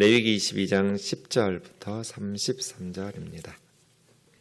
레위기 22장 10절부터 33절입니다.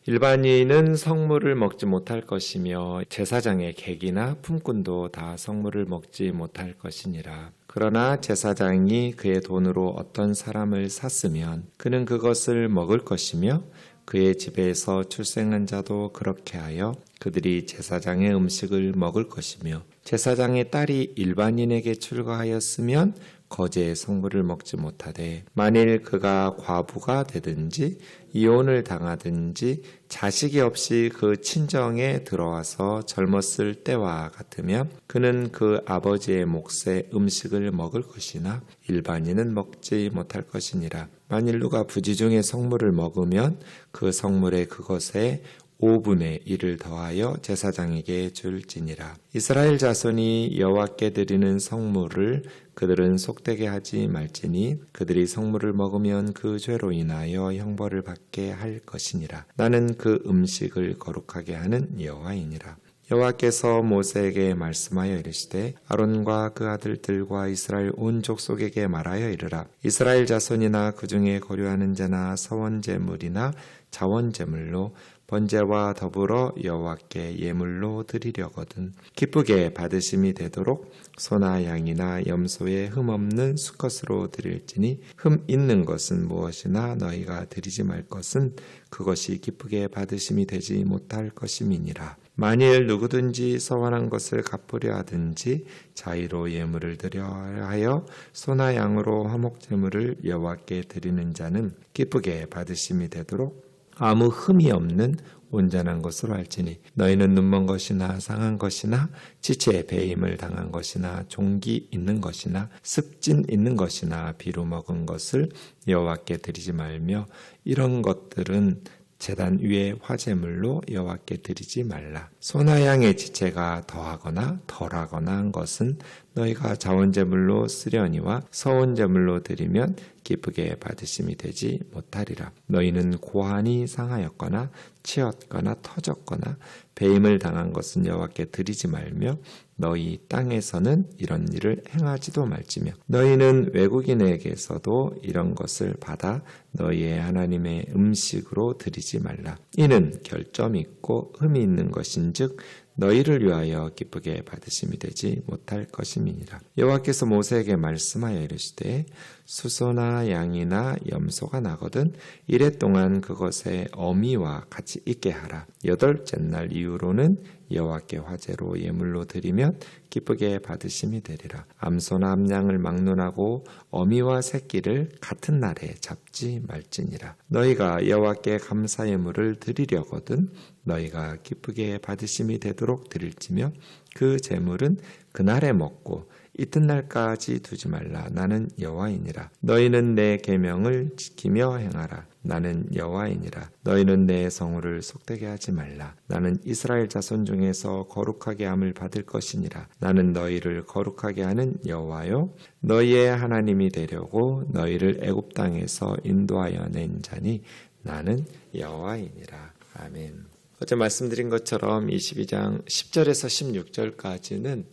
일반인은 성물을 먹지 못할 것이며 제사장의 객이나 품꾼도 다 성물을 먹지 못할 것이니라. 그러나 제사장이 그의 돈으로 어떤 사람을 샀으면 그는 그것을 먹을 것이며 그의 집에서 출생한 자도 그렇게 하여 그들이 제사장의 음식을 먹을 것이며 제사장의 딸이 일반인에게 출가하였으면 거제의 성물을 먹지 못하되 만일 그가 과부가 되든지 이혼을 당하든지 자식이 없이 그 친정에 들어와서 젊었을 때와 같으면 그는 그 아버지의 몫의 음식을 먹을 것이나 일반인은 먹지 못할 것이니라. 만일 누가 부지 중에 성물을 먹으면 그 성물에 그것에 5분의 1을 더하여 제사장에게 줄지니라. 이스라엘 자손이 여호와께 드리는 성물을 그들은 속되게 하지 말지니 그들이 성물을 먹으면 그 죄로 인하여 형벌을 받게 할 것이니라. 나는 그 음식을 거룩하게 하는 여호와이니라. 여호와께서 모세에게 말씀하여 이르시되 아론과 그 아들들과 이스라엘 온 족속에게 말하여 이르라. 이스라엘 자손이나 그 중에 거류하는 자나 서원제물이나 자원제물로 번제와 더불어 여호와께 예물로 드리려거든 기쁘게 받으심이 되도록 소나 양이나 염소의 흠 없는 수컷으로 드릴지니 흠 있는 것은 무엇이나 너희가 드리지 말 것은 그것이 기쁘게 받으심이 되지 못할 것임이니라. 만일 누구든지 서원한 것을 갚으려 하든지 자의로 예물을 드려 하여 소나 양으로 화목제물을 여호와께 드리는 자는 기쁘게 받으심이 되도록 아무 흠이 없는 온전한 것으로 할지니 너희는 눈먼 것이나 상한 것이나 지체에 배임을 당한 것이나 종기 있는 것이나 습진 있는 것이나 비루 먹은 것을 여호와께 드리지 말며 이런 것들은 제단 위에 화제물로 여호와께 드리지 말라. 소나 양의 지체가 더하거나 덜하거나 한 것은 너희가 자원제물로 쓰려니와 서원제물로 드리면 기쁘게 받으심이 되지 못하리라. 너희는 고환이 상하였거나 치었거나 터졌거나 배임을 당한 것은 여호와께 드리지 말며 너희 땅에서는 이런 일을 행하지도 말지며 너희는 외국인에게서도 이런 것을 받아 너희의 하나님의 음식으로 드리지 말라. 이는 결점이 있고 흠이 있는 것인즉 너희를 위하여 기쁘게 받으심이 되지 못할 것임이니라. 여호와께서 모세에게 말씀하여 이르시되 수소나 양이나 염소가 나거든 이래 동안 그것에 어미와 같이 있게 하라. 8째 날 이후로는 여호와께 화제로 예물로 드리면 기쁘게 받으심이 되리라. 암소나 암양을 막론하고 어미와 새끼를 같은 날에 잡지 말지니라. 너희가 여호와께 감사 예물을 드리려거든 너희가 기쁘게 받으심이 되도록 드릴지며 그 제물은 그날에 먹고 이튿날까지 두지 말라. 나는 여호와이니라. 너희는 내 계명을 지키며 행하라. 나는 여호와이니라. 너희는 내 성물을 속되게 하지 말라. 나는 이스라엘 자손 중에서 거룩하게 함을 받을 것이니라. 나는 너희를 거룩하게 하는 여호와요 너희의 하나님이 되려고 너희를 애굽 땅에서 인도하여 낸 자니 나는 여호와이니라. 아멘. 어제 말씀드린 것처럼 22장 10절에서 16절까지는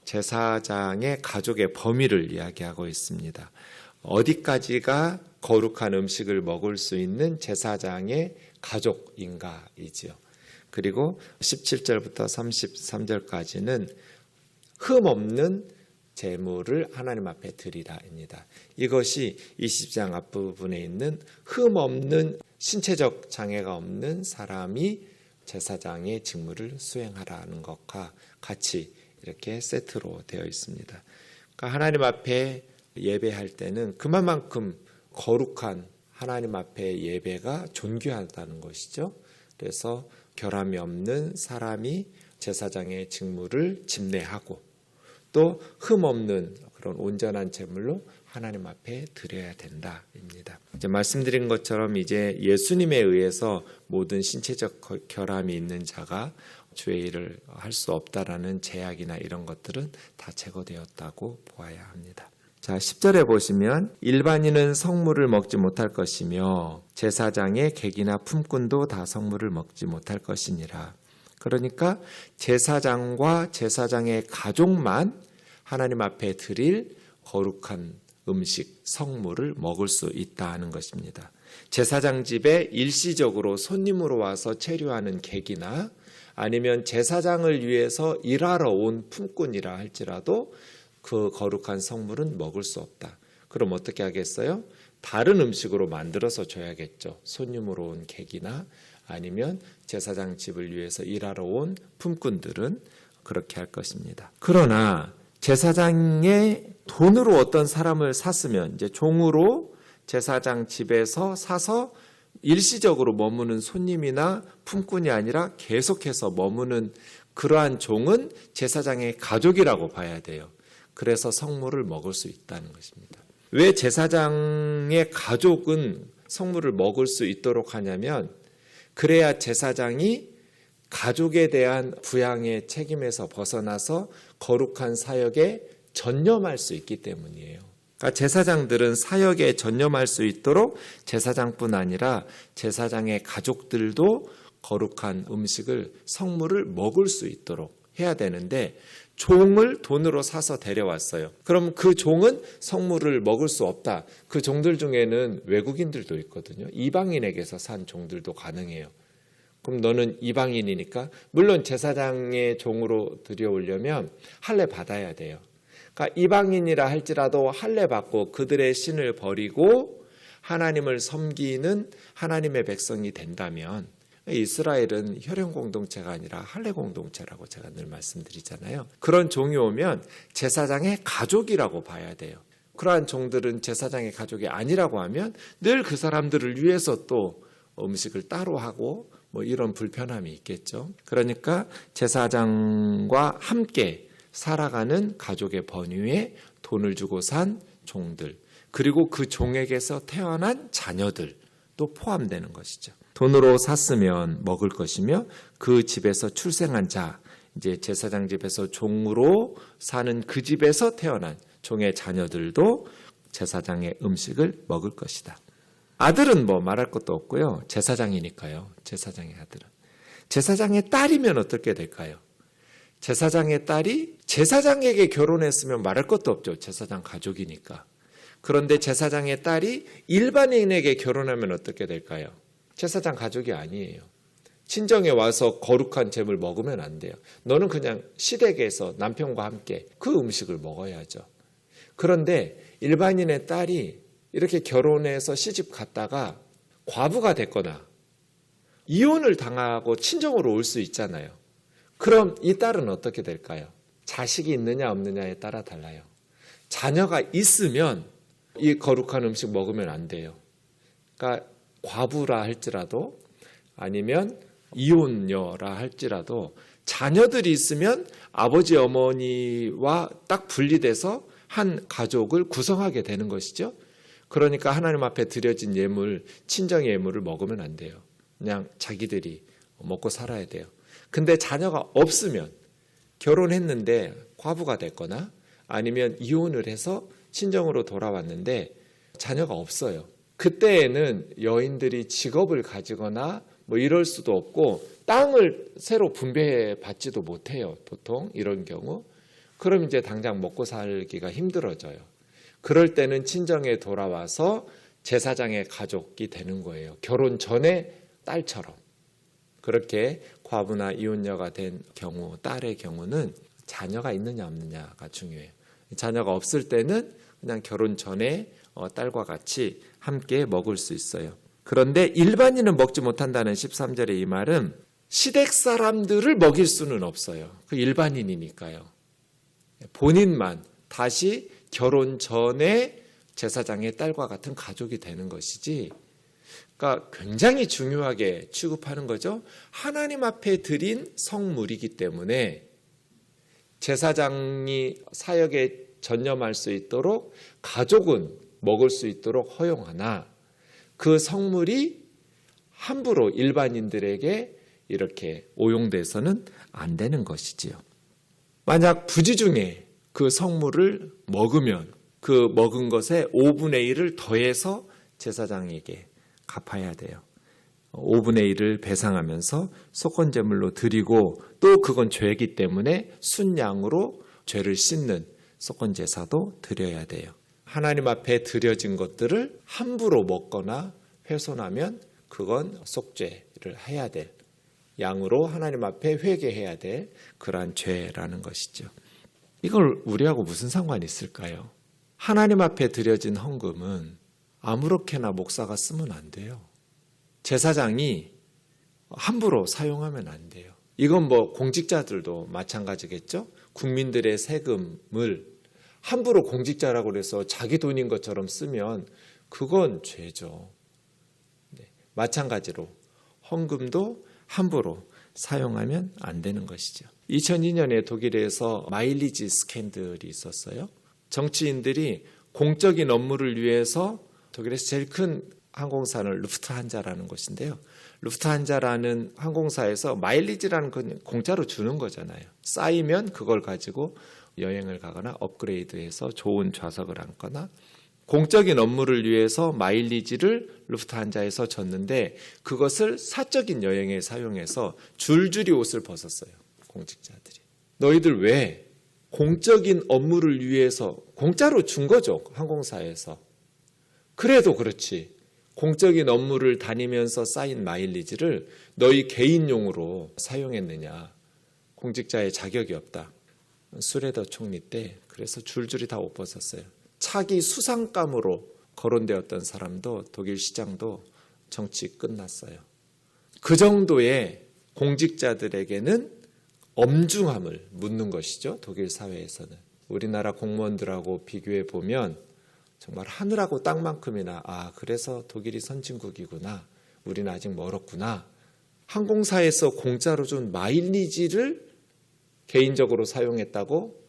제사장의 가족의 범위를 이야기하고 있습니다. 어디까지가 거룩한 음식을 먹을 수 있는 제사장의 가족인가이지요. 그리고 17절부터 33절까지는 흠 없는 제물을 하나님 앞에 드리라입니다. 이것이 20장 앞부분에 있는 흠 없는 신체적 장애가 없는 사람이 제사장의 직무를 수행하라는 것과 같이 이렇게 세트로 되어 있습니다. 그러니까 하나님 앞에 예배할 때는 그만큼 거룩한 하나님 앞에 예배가 존귀하다는 것이죠. 그래서 결함이 없는 사람이 제사장의 직무를 집례하고 또 흠 없는 그런 온전한 제물로 하나님 앞에 드려야 된다입니다. 이제 말씀드린 것처럼 이제 예수님에 의해서 모든 신체적 결함이 있는 자가 주의 일을 할 수 없다라는 제약이나 이런 것들은 다 제거되었다고 보아야 합니다. 자, 10절에 보시면 일반인은 성물을 먹지 못할 것이며 제사장의 객이나 품꾼도 다 성물을 먹지 못할 것이니라. 그러니까 제사장과 제사장의 가족만 하나님 앞에 드릴 거룩한 음식, 성물을 먹을 수 있다 하는 것입니다. 제사장 집에 일시적으로 손님으로 와서 체류하는 객이나 아니면 제사장을 위해서 일하러 온 품꾼이라 할지라도 그 거룩한 성물은 먹을 수 없다. 그럼 어떻게 하겠어요? 다른 음식으로 만들어서 줘야겠죠. 손님으로 온 객이나 아니면 제사장 집을 위해서 일하러 온 품꾼들은 그렇게 할 것입니다. 그러나 제사장의 돈으로 어떤 사람을 샀으면 이제 종으로 제사장 집에서 사서 일시적으로 머무는 손님이나 품꾼이 아니라 계속해서 머무는 그러한 종은 제사장의 가족이라고 봐야 돼요. 그래서 성물을 먹을 수 있다는 것입니다. 왜 제사장의 가족은 성물을 먹을 수 있도록 하냐면 그래야 제사장이 가족에 대한 부양의 책임에서 벗어나서 거룩한 사역에 전념할 수 있기 때문이에요. 그러니까 제사장들은 사역에 전념할 수 있도록 제사장뿐 아니라 제사장의 가족들도 거룩한 음식을, 성물을 먹을 수 있도록 해야 되는데 종을 돈으로 사서 데려왔어요. 그럼 그 종은 성물을 먹을 수 없다. 그 종들 중에는 외국인들도 있거든요. 이방인에게서 산 종들도 가능해요. 그럼 너는 이방인이니까 물론 제사장의 종으로 들여오려면 할례 받아야 돼요. 그러니까 이방인이라 할지라도 할례 받고 그들의 신을 버리고 하나님을 섬기는 하나님의 백성이 된다면, 이스라엘은 혈연 공동체가 아니라 할례 공동체라고 제가 늘 말씀드리잖아요. 그런 종이 오면 제사장의 가족이라고 봐야 돼요. 그러한 종들은 제사장의 가족이 아니라고 하면 늘 그 사람들을 위해서 또 음식을 따로 하고 뭐 이런 불편함이 있겠죠. 그러니까 제사장과 함께 살아가는 가족의 번유에 돈을 주고 산 종들, 그리고 그 종에게서 태어난 자녀들도 포함되는 것이죠. 돈으로 샀으면 먹을 것이며 그 집에서 출생한 자, 이제 제사장 집에서 종으로 사는 그 집에서 태어난 종의 자녀들도 제사장의 음식을 먹을 것이다. 아들은 뭐 말할 것도 없고요. 제사장이니까요. 제사장의 아들은. 제사장의 딸이면 어떻게 될까요? 제사장의 딸이 제사장에게 결혼했으면 말할 것도 없죠. 제사장 가족이니까. 그런데 제사장의 딸이 일반인에게 결혼하면 어떻게 될까요? 제사장 가족이 아니에요. 친정에 와서 거룩한 잼을 먹으면 안 돼요. 너는 그냥 시댁에서 남편과 함께 그 음식을 먹어야죠. 그런데 일반인의 딸이 이렇게 결혼해서 시집 갔다가 과부가 됐거나 이혼을 당하고 친정으로 올 수 있잖아요. 그럼 이 딸은 어떻게 될까요? 자식이 있느냐 없느냐에 따라 달라요. 자녀가 있으면 이 거룩한 음식 먹으면 안 돼요. 그러니까 과부라 할지라도 아니면 이혼녀라 할지라도 자녀들이 있으면 아버지 어머니와 딱 분리돼서 한 가족을 구성하게 되는 것이죠. 그러니까 하나님 앞에 드려진 예물, 친정의 예물을 먹으면 안 돼요. 그냥 자기들이 먹고 살아야 돼요. 근데 자녀가 없으면 결혼했는데 과부가 됐거나 아니면 이혼을 해서 친정으로 돌아왔는데 자녀가 없어요. 그때에는 여인들이 직업을 가지거나 뭐 이럴 수도 없고 땅을 새로 분배해 받지도 못해요. 보통 이런 경우. 그럼 이제 당장 먹고 살기가 힘들어져요. 그럴 때는 친정에 돌아와서 제사장의 가족이 되는 거예요. 결혼 전에 딸처럼. 그렇게 과부나 이혼녀가 된 경우, 딸의 경우는 자녀가 있느냐 없느냐가 중요해요. 자녀가 없을 때는 그냥 결혼 전에 딸과 같이 함께 먹을 수 있어요. 그런데 일반인은 먹지 못한다는 13절의 이 말은 시댁 사람들을 먹일 수는 없어요. 그 일반인이니까요. 본인만 다시 결혼 전에 제사장의 딸과 같은 가족이 되는 것이지, 그러니까 굉장히 중요하게 취급하는 거죠. 하나님 앞에 드린 성물이기 때문에 제사장이 사역에 전념할 수 있도록 가족은 먹을 수 있도록 허용하나 그 성물이 함부로 일반인들에게 이렇게 오용돼서는 안 되는 것이지요. 만약 부지 중에 그 성물을 먹으면 그 먹은 것의 5분의 1을 더해서 제사장에게 갚아야 돼요. 5분의 1을 배상하면서 속건제물로 드리고 또 그건 죄이기 때문에 순양으로 죄를 씻는 속건제사도 드려야 돼요. 하나님 앞에 드려진 것들을 함부로 먹거나 훼손하면 그건 속죄를 해야 될, 양으로 하나님 앞에 회개해야 될 그러한 죄라는 것이죠. 이걸 우리하고 무슨 상관이 있을까요? 하나님 앞에 드려진 헌금은 아무렇게나 목사가 쓰면 안 돼요. 제사장이 함부로 사용하면 안 돼요. 이건 공직자들도 마찬가지겠죠? 국민들의 세금을 함부로 공직자라고 해서 자기 돈인 것처럼 쓰면 그건 죄죠. 네, 마찬가지로 헌금도 함부로 사용하면 안 되는 것이죠. 2002년에 독일에서 마일리지 스캔들이 있었어요. 정치인들이 공적인 업무를 위해서 독일에서 제일 큰 항공사는 루프트한자라는 곳인데요. 루프트한자라는 항공사에서 마일리지라는 건 공짜로 주는 거잖아요. 쌓이면 그걸 가지고 여행을 가거나 업그레이드해서 좋은 좌석을 앉거나 공적인 업무를 위해서 마일리지를 루프트한자에서 줬는데 그것을 사적인 여행에 사용해서 줄줄이 옷을 벗었어요. 공직자들이. 너희들 왜 공적인 업무를 위해서 공짜로 준 거죠. 항공사에서. 그래도 그렇지. 공적인 업무를 다니면서 쌓인 마일리지를 너희 개인용으로 사용했느냐. 공직자의 자격이 없다. 수레더 총리 때 그래서 줄줄이 다 옷 벗었어요. 차기 수상감으로 거론되었던 사람도 독일 시장도 정치 끝났어요. 그 정도의 공직자들에게는 엄중함을 묻는 것이죠. 독일 사회에서는. 우리나라 공무원들하고 비교해 보면 정말 하늘하고 땅만큼이나 그래서 독일이 선진국이구나. 우리는 아직 멀었구나. 항공사에서 공짜로 준 마일리지를 개인적으로 사용했다고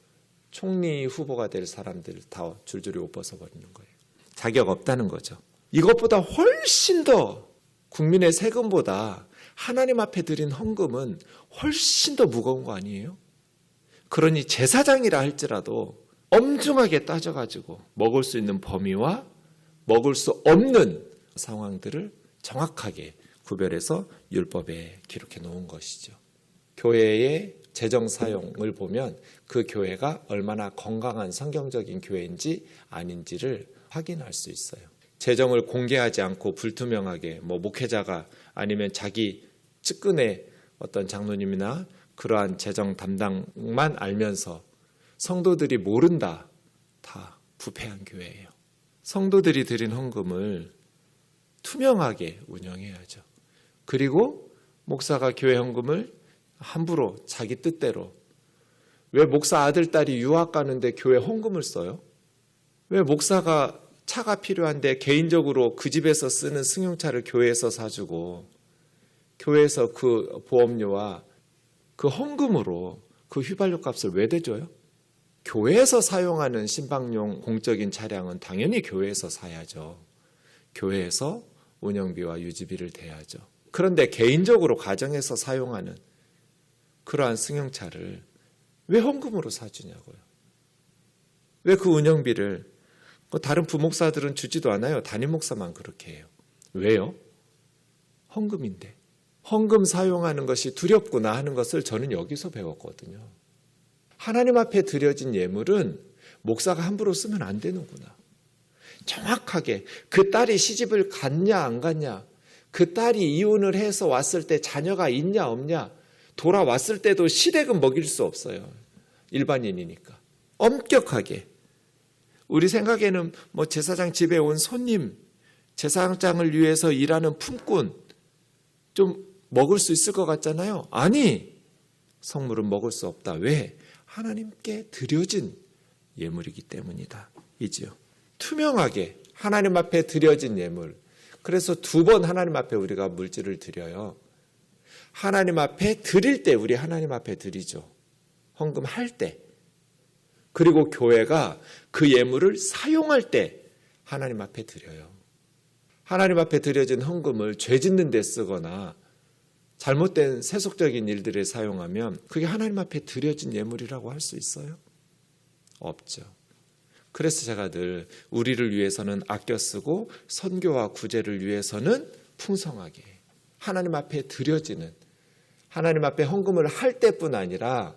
총리 후보가 될 사람들 다 줄줄이 옷 벗어버리는 거예요. 자격 없다는 거죠. 이것보다 훨씬 더 국민의 세금보다 하나님 앞에 드린 헌금은 훨씬 더 무거운 거 아니에요? 그러니 제사장이라 할지라도 엄중하게 따져가지고 먹을 수 있는 범위와 먹을 수 없는 상황들을 정확하게 구별해서 율법에 기록해 놓은 것이죠. 교회의 재정 사용을 보면 그 교회가 얼마나 건강한 성경적인 교회인지 아닌지를 확인할 수 있어요. 재정을 공개하지 않고 불투명하게 목회자가 아니면 자기 측근의 어떤 장로님이나 그러한 재정 담당만 알면서 성도들이 모른다. 다 부패한 교회예요. 성도들이 드린 헌금을 투명하게 운영해야죠. 그리고 목사가 교회 헌금을 함부로 자기 뜻대로 왜 목사 아들 딸이 유학 가는데 교회 헌금을 써요? 왜 목사가 차가 필요한데 개인적으로 그 집에서 쓰는 승용차를 교회에서 사주고 교회에서 그 보험료와 그 헌금으로 그 휘발유 값을 왜 대줘요? 교회에서 사용하는 신방용 공적인 차량은 당연히 교회에서 사야죠. 교회에서 운영비와 유지비를 대야죠. 그런데 개인적으로 가정에서 사용하는 그러한 승용차를 왜 헌금으로 사주냐고요. 왜 그 운영비를 다른 부목사들은 주지도 않아요. 담임 목사만 그렇게 해요. 왜요? 헌금인데. 헌금 사용하는 것이 두렵구나 하는 것을 저는 여기서 배웠거든요. 하나님 앞에 드려진 예물은 목사가 함부로 쓰면 안 되는구나. 정확하게 그 딸이 시집을 갔냐 안 갔냐, 그 딸이 이혼을 해서 왔을 때 자녀가 있냐 없냐, 돌아왔을 때도 시댁은 먹일 수 없어요. 일반인이니까. 엄격하게. 우리 생각에는 제사장 집에 온 손님, 제사장을 위해서 일하는 품꾼 좀 먹을 수 있을 것 같잖아요. 아니, 성물은 먹을 수 없다. 왜? 하나님께 드려진 예물이기 때문이다. 이지요. 투명하게 하나님 앞에 드려진 예물. 그래서 2번 하나님 앞에 우리가 물질을 드려요. 하나님 앞에 드릴 때 우리 하나님 앞에 드리죠. 헌금할 때. 그리고 교회가 그 예물을 사용할 때 하나님 앞에 드려요. 하나님 앞에 드려진 헌금을 죄 짓는 데 쓰거나 잘못된 세속적인 일들에 사용하면 그게 하나님 앞에 드려진 예물이라고 할 수 있어요? 없죠. 그래서 제가 늘 우리를 위해서는 아껴 쓰고 선교와 구제를 위해서는 풍성하게 하나님 앞에 드려지는, 하나님 앞에 헌금을 할 때뿐 아니라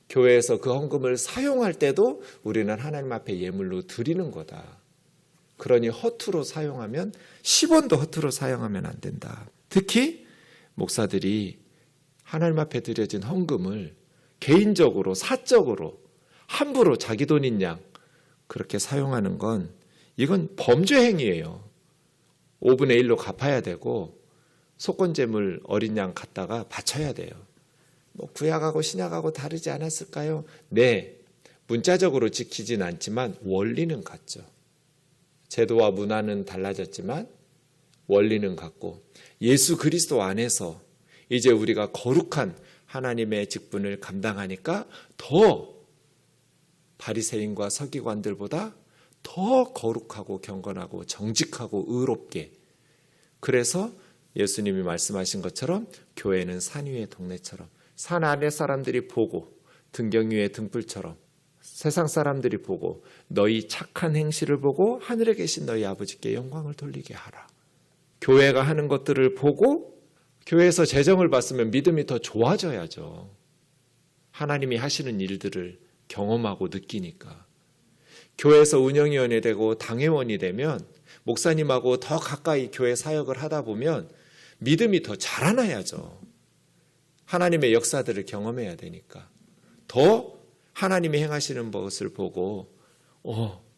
교회에서 그 헌금을 사용할 때도 우리는 하나님 앞에 예물로 드리는 거다. 그러니 허투루 사용하면 10원도 허투루 사용하면 안 된다. 특히 목사들이 하나님 앞에 드려진 헌금을 개인적으로 사적으로 함부로 자기 돈인 양 그렇게 사용하는 건 이건 범죄 행위예요. 5분의 1로 갚아야 되고 속건제물 어린 양 갖다가 바쳐야 돼요. 뭐 구약하고 신약하고 다르지 않았을까요? 네, 문자적으로 지키진 않지만 원리는 같죠. 제도와 문화는 달라졌지만 원리는 같고 예수 그리스도 안에서 이제 우리가 거룩한 하나님의 직분을 감당하니까 더 바리새인과 서기관들보다 더 거룩하고 경건하고 정직하고 의롭게, 그래서 예수님이 말씀하신 것처럼 교회는 산 위의 동네처럼, 산 아래 사람들이 보고 등경 위의 등불처럼 세상 사람들이 보고 너희 착한 행실을 보고 하늘에 계신 너희 아버지께 영광을 돌리게 하라. 교회가 하는 것들을 보고 교회에서 재정을 받으면 믿음이 더 좋아져야죠. 하나님이 하시는 일들을 경험하고 느끼니까. 교회에서 운영위원회 되고 당회원이 되면 목사님하고 더 가까이 교회 사역을 하다 보면 믿음이 더 자라나야죠. 하나님의 역사들을 경험해야 되니까. 더 하나님이 행하시는 것을 보고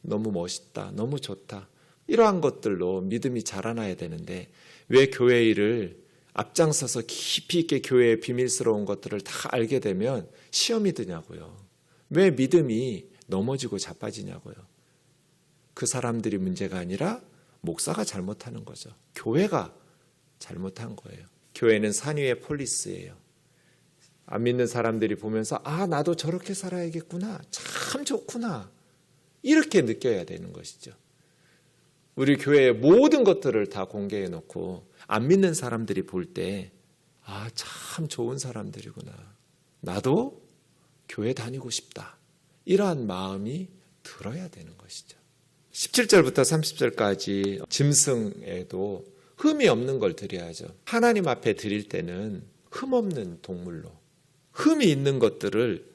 너무 멋있다, 너무 좋다, 이러한 것들로 믿음이 자라나야 되는데 왜 교회 일을 앞장서서 깊이 있게 교회의 비밀스러운 것들을 다 알게 되면 시험이 드냐고요. 왜 믿음이 넘어지고 자빠지냐고요. 그 사람들이 문제가 아니라 목사가 잘못하는 거죠. 교회가 잘못한 거예요. 교회는 산 위의 폴리스예요. 안 믿는 사람들이 보면서 나도 저렇게 살아야겠구나, 참 좋구나, 이렇게 느껴야 되는 것이죠. 우리 교회의 모든 것들을 다 공개해 놓고 안 믿는 사람들이 볼 때 참 좋은 사람들이구나, 나도 교회 다니고 싶다, 이러한 마음이 들어야 되는 것이죠. 17절부터 30절까지 짐승에도 흠이 없는 걸 드려야죠. 하나님 앞에 드릴 때는 흠 없는 동물로, 흠이 있는 것들을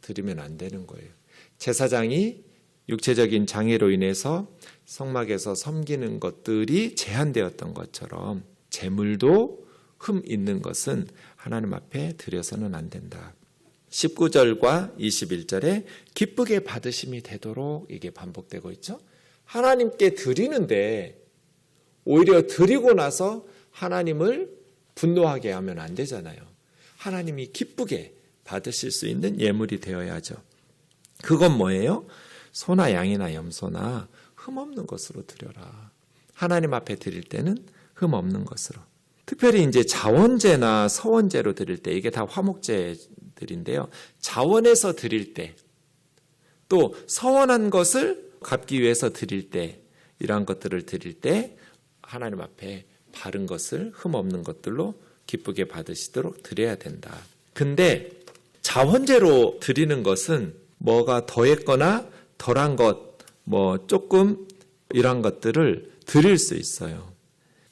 드리면 안 되는 거예요. 제사장이 육체적인 장애로 인해서 성막에서 섬기는 것들이 제한되었던 것처럼 제물도 흠 있는 것은 하나님 앞에 드려서는 안 된다. 19절과 21절에 기쁘게 받으심이 되도록 이게 반복되고 있죠. 하나님께 드리는데 오히려 드리고 나서 하나님을 분노하게 하면 안 되잖아요. 하나님이 기쁘게 받으실 수 있는 예물이 되어야죠. 그건 뭐예요? 소나 양이나 염소나 흠없는 것으로 드려라. 하나님 앞에 드릴 때는 흠없는 것으로. 특별히 이제 자원제나 서원제로 드릴 때, 이게 다 화목제들인데요. 자원에서 드릴 때, 또 서원한 것을 갚기 위해서 드릴 때, 이러한 것들을 드릴 때 하나님 앞에 바른 것을 흠없는 것들로 기쁘게 받으시도록 드려야 된다. 근데 자원제로 드리는 것은 뭐가 더했거나 덜한 것, 조금 이런 것들을 드릴 수 있어요.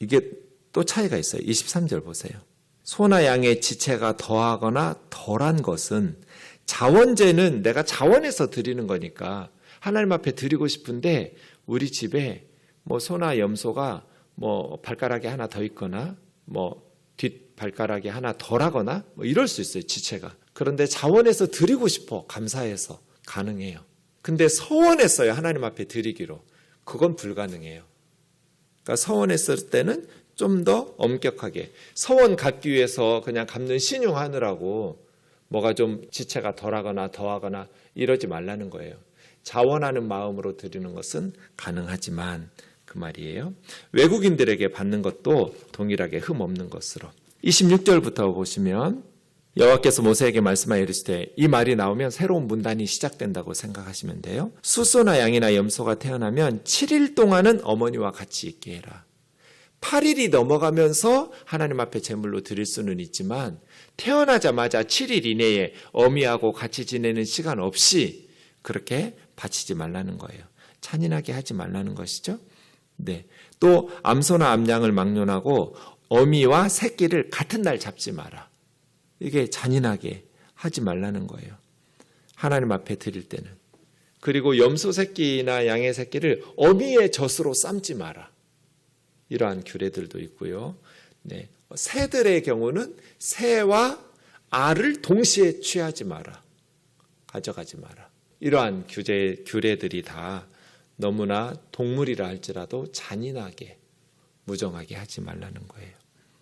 이게 또 차이가 있어요. 23절 보세요. 소나 양의 지체가 더하거나 덜한 것은, 자원제는 내가 자원해서 드리는 거니까 하나님 앞에 드리고 싶은데 우리 집에 소나 염소가 발가락이 하나 더 있거나 뒷발가락이 하나 덜하거나 이럴 수 있어요. 지체가. 그런데 자원해서 드리고 싶어, 감사해서 가능해요. 근데 서원했어요, 하나님 앞에 드리기로. 그건 불가능해요. 그러니까 서원했을 때는 좀 더 엄격하게, 서원 갚기 위해서 그냥 갚는 신용하느라고 뭐가 좀 지체가 덜하거나 더하거나 이러지 말라는 거예요. 자원하는 마음으로 드리는 것은 가능하지만 그 말이에요. 외국인들에게 받는 것도 동일하게 흠 없는 것으로. 26절부터 보시면 여호와께서 모세에게 말씀하여 이르시되, 이 말이 나오면 새로운 문단이 시작된다고 생각하시면 돼요. 수소나 양이나 염소가 태어나면 7일 동안은 어머니와 같이 있게 해라. 8일이 넘어가면서 하나님 앞에 제물로 드릴 수는 있지만 태어나자마자 7일 이내에 어미하고 같이 지내는 시간 없이 그렇게 바치지 말라는 거예요. 잔인하게 하지 말라는 것이죠. 네. 또 암소나 암양을 막론하고 어미와 새끼를 같은 날 잡지 마라. 이게 잔인하게 하지 말라는 거예요. 하나님 앞에 드릴 때는. 그리고 염소 새끼나 양의 새끼를 어미의 젖으로 삶지 마라. 이러한 규례들도 있고요. 네. 새들의 경우는 새와 알을 동시에 취하지 마라. 가져가지 마라. 이러한 규례들이 다 너무나 동물이라 할지라도 잔인하게 무정하게 하지 말라는 거예요.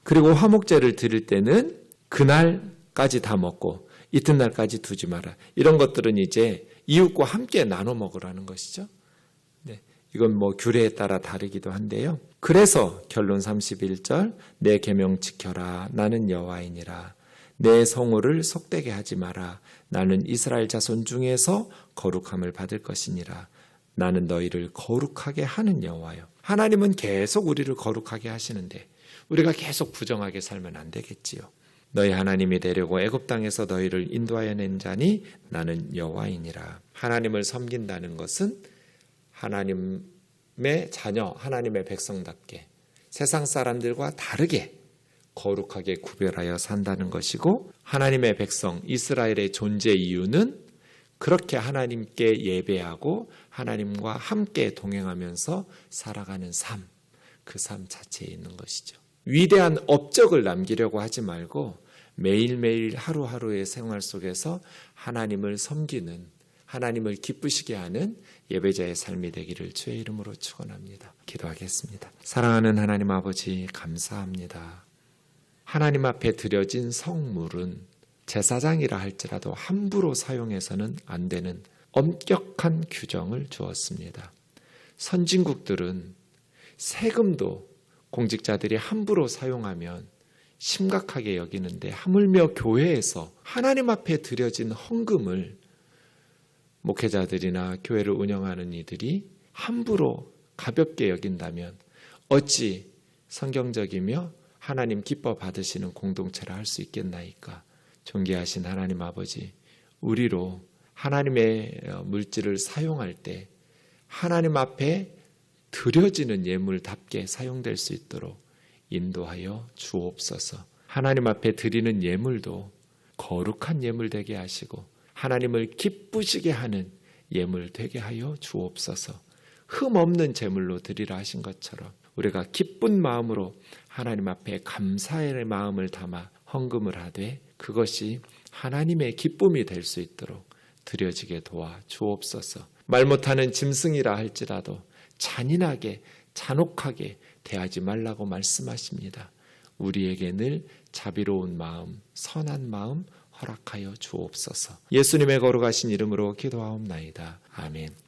그리고 화목제를 드릴 때는 그날까지 다 먹고 이튿날까지 두지 마라. 이런 것들은 이제 이웃과 함께 나눠 먹으라는 것이죠. 네, 이건 뭐 규례에 따라 다르기도 한데요. 그래서 결론 31절 내 계명 지켜라. 나는 여호와이니라. 내 성호를 속되게 하지 마라. 나는 이스라엘 자손 중에서 거룩함을 받을 것이니라. 나는 너희를 거룩하게 하는 여호와요. 하나님은 계속 우리를 거룩하게 하시는데 우리가 계속 부정하게 살면 안 되겠지요. 너희 하나님이 되려고 애굽 땅에서 너희를 인도하여 낸 자니 나는 여호와이니라. 하나님을 섬긴다는 것은 하나님의 자녀, 하나님의 백성답게 세상 사람들과 다르게 거룩하게 구별하여 산다는 것이고, 하나님의 백성 이스라엘의 존재 이유는 그렇게 하나님께 예배하고 하나님과 함께 동행하면서 살아가는 삶, 그 삶 자체에 있는 것이죠. 위대한 업적을 남기려고 하지 말고 매일매일 하루하루의 생활 속에서 하나님을 섬기는, 하나님을 기쁘시게 하는 예배자의 삶이 되기를 주의 이름으로 축원합니다. 기도하겠습니다. 사랑하는 하나님 아버지, 감사합니다. 하나님 앞에 드려진 성물은 제사장이라 할지라도 함부로 사용해서는 안 되는 엄격한 규정을 주었습니다. 선진국들은 세금도 공직자들이 함부로 사용하면 심각하게 여기는데, 하물며 교회에서 하나님 앞에 드려진 헌금을 목회자들이나 교회를 운영하는 이들이 함부로 가볍게 여긴다면 어찌 성경적이며 하나님 기뻐 받으시는 공동체라 할 수 있겠나이까. 존귀하신 하나님 아버지, 우리로 하나님의 물질을 사용할 때 하나님 앞에 드려지는 예물답게 사용될 수 있도록 인도하여 주옵소서. 하나님 앞에 드리는 예물도 거룩한 예물 되게 하시고 하나님을 기쁘시게 하는 예물 되게 하여 주옵소서. 흠없는 제물로 드리라 하신 것처럼 우리가 기쁜 마음으로 하나님 앞에 감사의 마음을 담아 헌금을 하되 그것이 하나님의 기쁨이 될 수 있도록 드려지게 도와 주옵소서. 말 못하는 짐승이라 할지라도 잔인하게 잔혹하게 대하지 말라고 말씀하십니다. 우리에게 늘 자비로운 마음, 선한 마음 허락하여 주옵소서. 예수님의 거룩하신 이름으로 기도하옵나이다. 아멘.